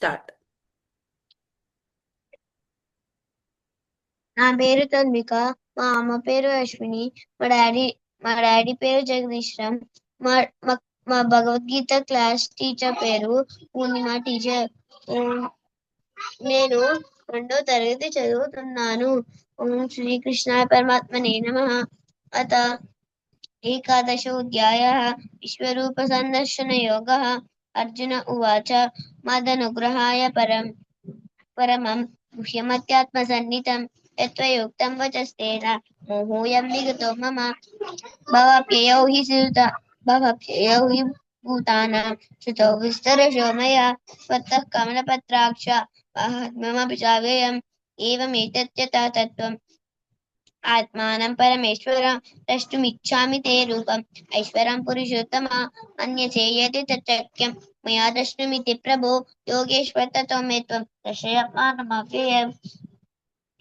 Start. నా పేరు తన్విక. మా అమ్మ పేరు అశ్విని. మా డాడీ పేరు జగదీష్ రామ్. మా మా మా భగవద్గీత క్లాస్ టీచర్ పేరు పూర్ణిమ టీచర్. నేను 2వ తరగతి చదువుతున్నాను. ఓం శ్రీకృష్ణ పరమాత్మనే నమః. అత ఏకాదశోऽధ్యాయः విశ్వరూప సందర్శన యోగः. అర్జున ఉవాచ మదనుగ్రహాయ పరమం గుహ్యమత్యాత్మసన్నిధం యత్త్వయోక్తం వచస్तेन मोहोऽयं विगतो मम भवाप्ययौ हि भूतानां श्रुतौ विस्तरशो मया त्वत्तः कमलपत्राक्ष माहात्म्यमपि चाव्ययम् एवमेतत् तत्त्वम् आत्मानं परमेश्वरं द्रष्टुमिच्छामि ते रूपम् ऐश्वरं पुरुषोत्तम मन्यसे यदि तच्चक्यं मया द्रष्टुमिति प्रभो योगेश्वर ततो मे त्वं दर्शयात्मानमव्ययम्।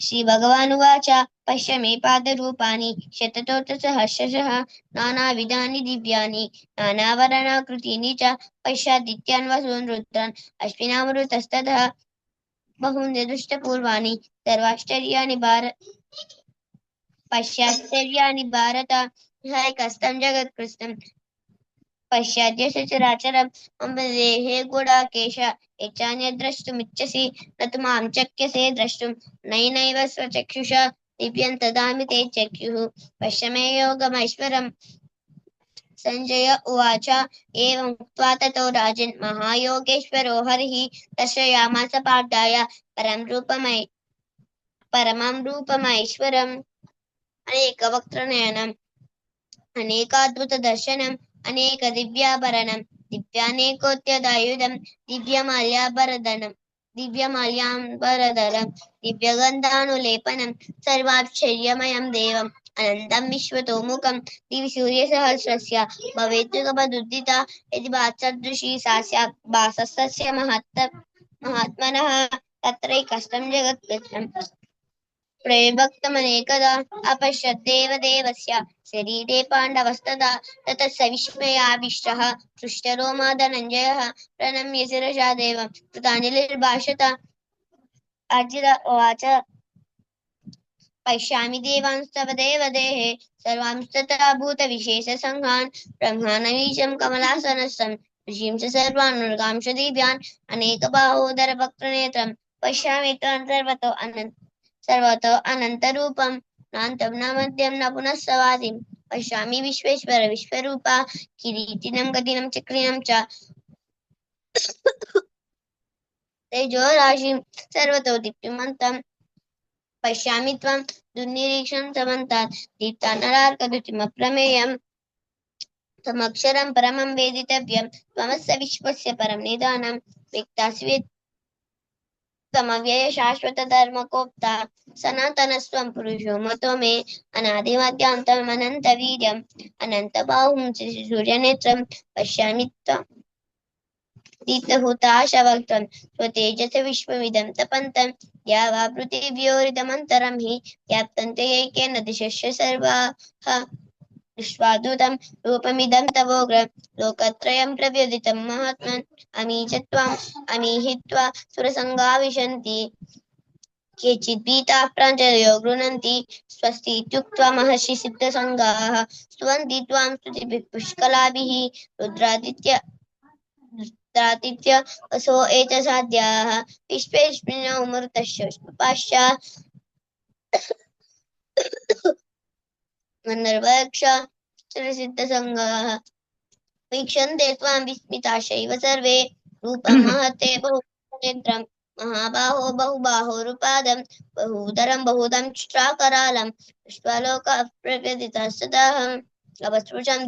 श्रीभगवानुवाच पश्य मे पादरूपाणि शततोऽर्थसहस्रशः नानाविधानि दिव्यानि नानावर्णाकृतीनि च पश्यादित्यान् वसून् रुद्रान् अश्विनामृतस्ततः बहूनि दृष्टपूर्वाणि पश्याश्चर्याणि भारत हैकस्तं जगत्कृतं पश्याद्य सचराचरं मम देहे गुडाकेश यच्चान्यद्द्रष्टुमिच्छसि न तु मां शक्यसे द्रष्टुं नैनैव स्वचक्षुषा दिव्यं ददामि ते चक्षुः पश्य मे योगमैश्वरम्। संजय उवाच एवमुक्त्वा ततो राजन् महायोगेश्वरो हरिः दर्शयामास पार्थाय परमं रूपमैश्वरम्। అనేకవక్త్రనయనం అనేకాద్భుత దర్శనం అనేక దివ్యాభరణం దివ్యానేకోత్యదాయుధం దివ్యమాల్యాంబరధరం దివ్యగంధానులేపనం సర్వాశ్చర్యమయం దేవం అనంతం విశ్వతోముఖం దివి సూర్యసహస్రస్య భవేద్యుగపదుద్దిత యది భాసదృశీ సా స్యాత్ భాసస్తస్య మహాత్మనః తత్రైకస్తం జగత్కృత్స్నం प्रविभक्तमनेकदा अपश्यद्देवदेवस्य शरीरे पाण्डवस्तदा ततः स विस्मयाविष्टः हृष्टरोमा धनञ्जयः प्रणम्य शिरसा देवं कृताञ्जलिर्भाषत। अर्जुन उवाच पश्यामि देवांस्तव देवदेः सर्वांस्तथा भूतविशेषसङ्घान् ब्रह्माण्डमीशं कमलासनस्थं ऋषींश्च सर्वानुर्गांश्च दिव्यान् अनेकबाहोदरवक्त्रनेत्रं पश्यामि त्वां सर्वतो अनन्तरूपं नान्तं न मध्यं न पुनस्सवादिं पश्यामि विश्वेश्वर विश्वरूपा किरीटिनं गदिनं चक्रिणं च तेजोराशिं सर्वतो दीप्तिमन्तं पश्यामि त्वं दुर्निरीक्षं समन्तात् दीप्तानलार्कद्युतिमप्रमेयम् तमक्षरं परमं वेदितव्यं त्वमस्य विश्वस्य परं निधानं वेत्तासि तमव्यय शाश्वत धर्मकोप्ता सनातनस्त्वं पुरुषो मतो मे अनादिमध्यान्तमनन्तवीर्यम् अनन्तबाहुं सूर्यनेत्रं पश्यामि त्वं दीप्तहुताशवक्त्रं स्वतेजसा विश्वमिदं तपन्तं या वा पृथिव्योरिदमन्तरं हि व्याप्तं त्वयैकेन दिशश्च सर्वाः विश्वाद्भुतं रूपमिदं तवोग्रं लोकत्रयं प्रव्यथितं महात्मन् अमीहि त्वा सुरसङ्गा विशन्ति केचित् भीताः प्राञ्जलयो गृह्णन्ति स्वस्ति इत्युक्त्वा महर्षि सिद्धसङ्गाः स्तुवन्ति त्वां स्तुतिभिः पुष्कलाभिः रुद्रादित्य वसो एतसाद्याः विश्वेश्विनो मरुतश्च विष्णुपाश्च गन्धर्वयक्ष सिद्धसङ्गाः वीक्षन्ते त्वां विस्मिताश्चैव सर्वे रूपं महते बहुनेत्रं महाबाहो बहुबाहुरुपादं बहूदरं बहुदं च्राकरालं दृष्ट्वा लोकाः प्रव्यथितास्तदाहम् अवस्पृशं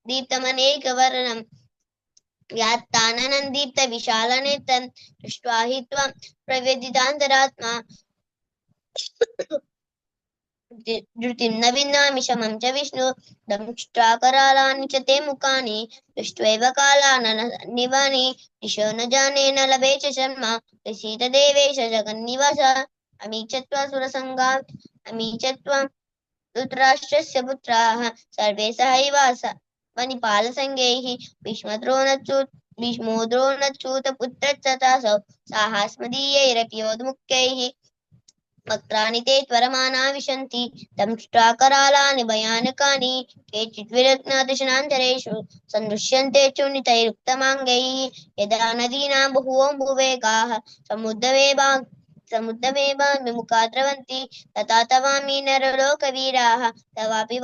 दीप्तमनेकवर्णं व्यात्ताननं दीप्तविशालनेत्रं दृष्ट्वा हि त्वं प्रव्यथितान्तरात्मा धृतिं न भिन्नामि शमं च विष्णु दंष्ट्राकरालानि च ते मुखानि दृष्ट्वैव कालाननिवानि दिशो न जाने न लभे च शर्म प्रसीद देवेश जगन्निवास अमी च त्वा सुरसङ्गा अमी च त्वं धृतराष्ट्रस्य पुत्राः सर्वे सहैवास वनिपालसङ्गैः भीष्मद्रोणच्युत भीष्मो द्रोणच्यूतपुत्रस्तथासौ साहास्मदीयैरपि योधमुख्यैः वक्त्राणि ते त्वरमाना विशन्ति तं दृष्ट्वा करालानि भयानकानि केचित् विरत्नादशनान्तरेषु सन्दृश्यन्ते चूर्णितैरुक्तमाङ्गैः यदा नदीनां बहवोऽम्बुवेगाः समुद्रमेवाम्बुमुखा द्रवन्ति तथा तवामि नरलोकवीराः तवापि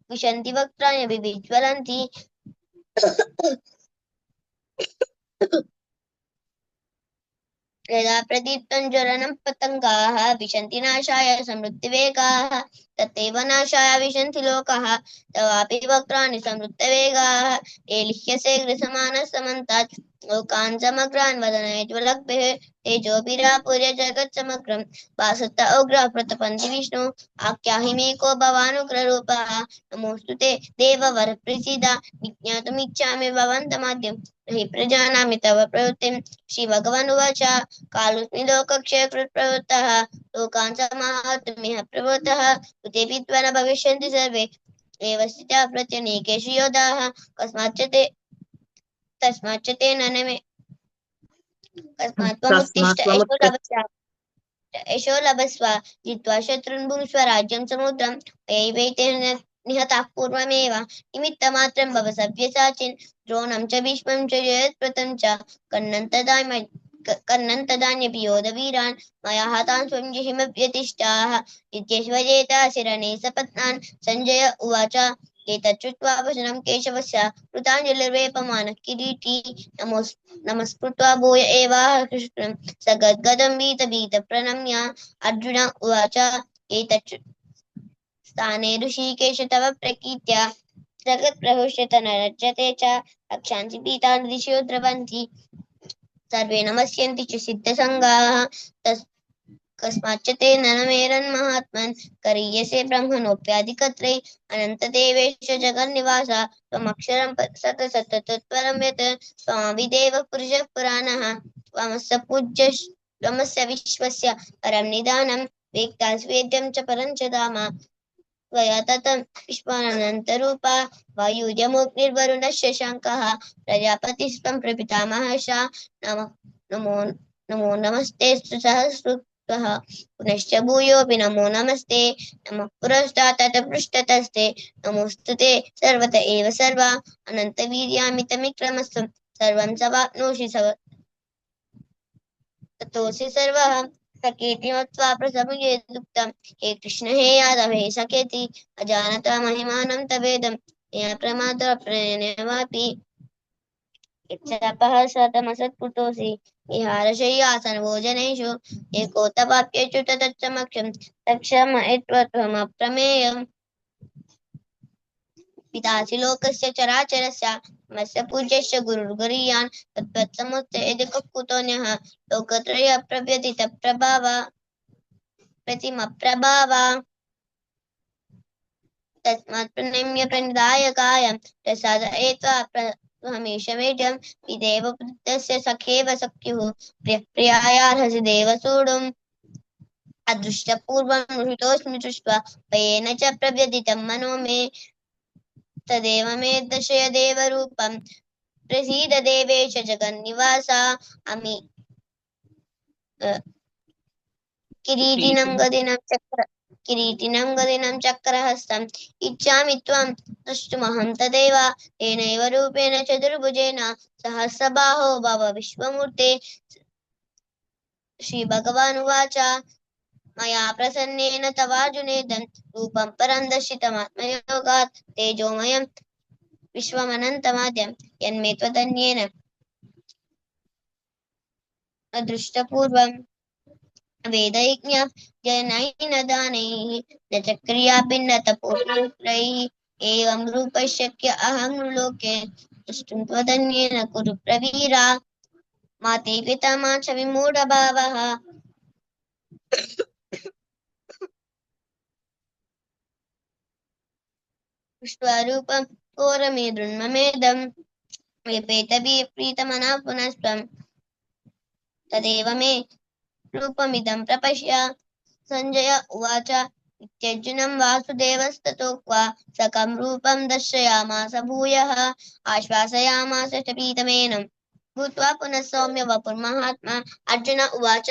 विशन्ति वक्त्राण्यपि विज्वलन्ति यदा प्रदीप्तं ज्वलनं पतङ्गाः विशन्ति नाशाय समृद्धिवेगाः तथैव नाशाय विशन्ति लोकाः तवापि वक्त्राणि समृद्धवेगाः एलिह्यसे गृह्यमानः समन्तात् लोकान् समग्रान् वदनैज्वलग्भिः तेजोभिरापूर्य जगत्समग्रं वासुत उग्रः प्रतपन्ति विष्णु आख्याहि मे को भवानुग्ररूपः नमोऽस्तु ते देववर प्रसीद विज्ञातुमिच्छामि भवन्तमाद्यं हि प्रजानामि तव प्रवृत्तिं श्रीभगवानुवाच कालोऽस्मि लोकक्षयकृत् प्रवृत्तः लोकान् समाहर्तुमिह प्रवृत्तः उतेऽपि त्वन्न भविष्यन्ति सर्वे एव स्थिताः प्रत्यनीकेषु योधाः तस्माच्च तेन न मे कस्मात् त्वमुत्तिष्ठ यशो लभस्व जित्वा शत्रून् भुङ्क्ष्व राज्यं समुद्रं एवैतेन निहताः पूर्वमेव निमित्तमात्रं भव सव्यसाचिन् द्रोणं च भीष्मं च जयद्रथं च कर्णं तदान्यपि योधवीरान् मया हतान् स्वं जिहिमव्यतिष्ठाः इत्यश्वजेता शिरणे सपत्नान् सञ्जय उवाच एतच्छ्रुत्वा वचनं केशवस्य कृताञ्जलिर्वेपमानः किरीटी नमस्कृत्वा भूय एवाह कृष्णं स गद्गदं वीतप्रणम्य अर्जुन उवाच एतच्च स्थाने ऋषिकेश तव प्रकीर्त्या जगत्प्रहृष्यत न रज्यते च रक्षांसि पीतान् दिशो द्रवन्ति सर्वे नमस्यन्ति च सिद्धसङ्गाः कस्माच्च तेन न मेरन्महात्मन् करीयसे ब्रह्मणोऽप्याधिकत्रे अनन्तदेवेश जगन्निवास त्वमक्षरं सतसततत्परं यत् त्वमविदेव पुरुषः पुराणः त्वमस्य विश्वस्य परं निदानं वेत्ता स्वेद्यं च परं च धाम त्वया ततं विश्वानन्तरूपा वायुर्यमोऽग्निर्वरुणः शशाङ्कः प्रजापतिस्त्वं प्रपितामहः नमो नमस्ते सहस्रुतः पुनश्च भूयोऽपि नमो नमस्ते नमः पुरस्तात् ततः पृष्ठतस्ते नमोऽस्तुते सर्वत एव सर्वा अनन्तवीर्यामितविक्रमस्त्वं सर्वं समाप्नोषि ततोऽसि सर्वः प्रकीर्तिमत्वा प्रसभुजेदुक्तं हे कृष्ण हे यादव हे सखेति अजानता महिमानं तवेदं येन प्रमादः प्रणयवापि यच्चापः सतमसत्कृतोऽसि विहारशय्यासनभोजनेषु एकोत्तपाप्यच्युत तत्समक्षं तत्क्षमयित्वत्वमप्रमेयम् पितासि लोकस्य चराचरस्य मस्य पूज्यस्य गुरुर्गरीयान् तत्त्वत्समुच्चयति कुतोऽन्यः लोकत्रयप्रव्यथितप्रभाव प्रतिमप्रभाव तस्मात् प्रणम्य प्रणिधाय कायं प्रसादयित्वा हमेशमेजं विदेव पुत्रस्य सखेव सख्युः प्रियायार्हसि देव सोढुम् अदृष्टपूर्वं हृतोऽस्मि दृष्ट्वा भयेन च प्रव्यथितं मनो मे तदेव मे दर्शय देवरूपं प्रसीद देवेश जगन्निवास अमि किरीटिनं गदिनं चक्रहस्तम् इच्छामि त्वं द्रष्टुमहं तदेव तेनैव रूपेण चतुर्भुजेन सहस्रबाहो भव विश्वमूर्ते श्रीभगवानुवाच मया प्रसन्नेन तवार्जुनेदं रूपं परं दर्शितमात्मयोगात् तेजोमयं विश्वमनन्तमाद्यं यन्मे त्वदन्येन अदृष्टपूर्वं वेदैज्ञजनैः दानैः न च क्रियाभिन्नतपोत्रैः एवं रूपशक्य अहं लोके द्रष्टुं त्वदन्येन कुरु प्रवीरा मा ते पितामह च विमूढभावः विश्वरूपं घोरमीदृन्ममेदं व्यपेतभिप्रीतमनः पुनस्त्वं तदेव मे रूपमिदं प्रपश्य सञ्जय उवाच इत्यर्जुनं वासुदेवस्ततोक्त्वा सकं रूपं दर्शयामास भूयः आश्वासयामास च पीतमेनं भूत्वा पुनः सौम्य वपुर्महात्मा अर्जुन उवाच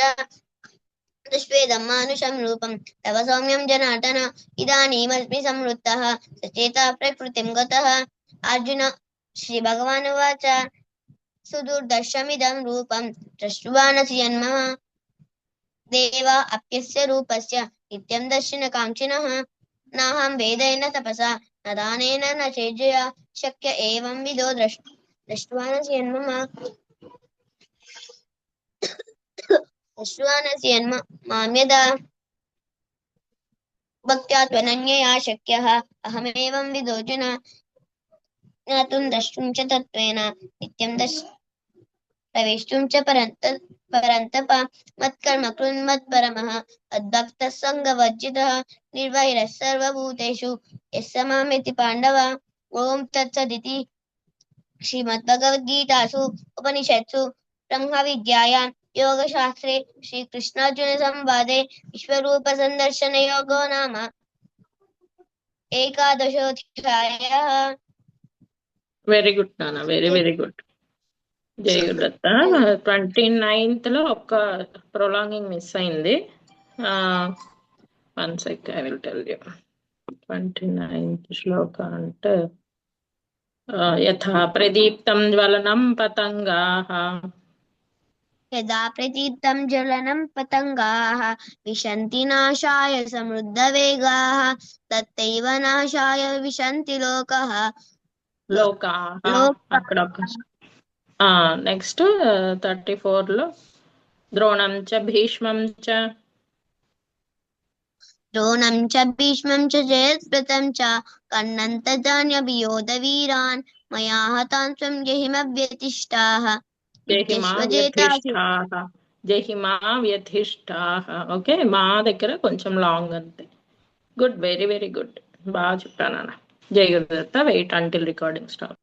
दृष्ट्वेदं मानुषं रूपं तव सौम्यं जनार्दन इदानीमस्मि संवृत्तः सचेतः प्रकृतिं गतः अर्जुन श्रीभगवानुवाच सुदुर्दर्शमिदं रूपं दृष्ट्वानसि जन्मः देवा अप्यस्य रूपस्य नित्यं दर्शनकाङ्क्षिणः नाहं वेदेन तपसा न दानेन न चेज्जया शक्य एवं विदो दृष्ट्वानसि जन्मः दृष्ट्वानसि मां यदा भक्त्या त्वनन्यया शक्यः अहमेवं विदोऽर्जुन ज्ञातुं द्रष्टुं च तत्त्वेन नित्यं प्रवेष्टुं च परन्तप मत्कर्म कृन्मत्परमः अद्भक्तः सङ्गवर्जितः निर्वैरः सर्वभूतेषु यः मामेति पाण्डव ॐ तत्सदिति श्रीमद्भगवद्गीतासु उपनिषत्सु ब्रह्मविद्यायां योगशास्त्रे श्रीकृष्णार्जुनसंवादे विश्वरूपसन्दर्शनयोगो नाम एकादशोऽध्यायः వెరీ గుడ్ నాన్న, వెరీ గుడ్. జై గురుదత్త. 29th లో ఒక్క ప్రొలాంగింగ్ మిస్ అయింది. 1 sec, I will tell you. 29th శ్లోక అంటే యథా ప్రదీప్తం జ్వలనం పతంగాః यदा प्रदीप्तं ज्वलनं पतङ्गाः विशन्ति नाशाय समृद्धवेगाः तथैव नाशाय विशन्ति लोकाः అక్కడ నెక్స్ట్ 34 లో ద్రోణం చ భీష్మం చ భీష్మం చ జయద్రథం చ కర్ణం తదాన్యభియోధవీరాన్ మయా హతాన్ త్వం జహిమవ్యతిష్టాః జహిమా వ్యతిష్టాః. ఓకే, మా దగ్గర కొంచెం లాంగ్ అంతే. గుడ్, వెరీ గుడ్, బాగా చెప్పాను. జై Gurudatta. Wait until recording stop.